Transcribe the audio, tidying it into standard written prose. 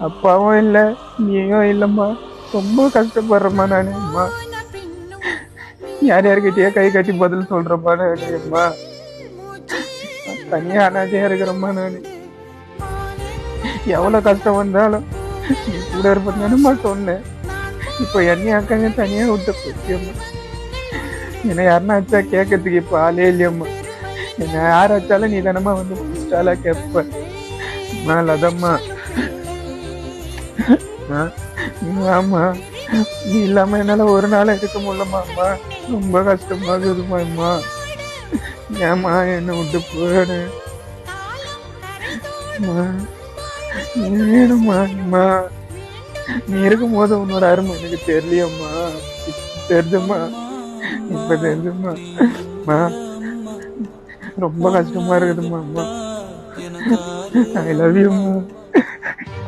அப்பாவும் இல்லை, நீயும் இல்லைம்மா. ரொம்ப கஷ்டப்படுறேம்மா நான். அம்மா, யார் யார்கிட்டயே கை கட்டி பதில் சொல்றேம்மா நான். அம்மா, தனியா அனாதையா இருக்கிறேம்மா நான். எவ்வளவு கஷ்டம் வந்தாலும் நீ கூட இருப்பேன்னு சொன்னேன். இப்போ என்னையும் அக்காங்க தனியா விட்டு போச்சியம்மா. என்னை யாருன்னா வச்சா கேட்கறதுக்கு இப்போ ஆளே இல்லையம்மா. என்ன யார் வச்சாலும் நீ தானம்மா வந்து பிடிச்சாலா கேட்ப. லதம்மா, ஆமா, நீ இல்லாம என்னால ஒரு நாள் இருக்க முடியலம்மா. அம்மா, ரொம்ப கஷ்டமா இருக்குதுமா. அம்மா, ஏம்மா என்ன விட்டு போயிடு. நீ வேணுமா? அம்மா, நீ இருக்கும் போது உன்னோட அருமை எனக்கு தெரியலையம்மா. தெரிஞ்சுமா, இப்ப தெரிஞ்சுமா. அம்மா, ரொம்ப கஷ்டமா இருக்குதுமா. அம்மா, ஐ லவ் யூ.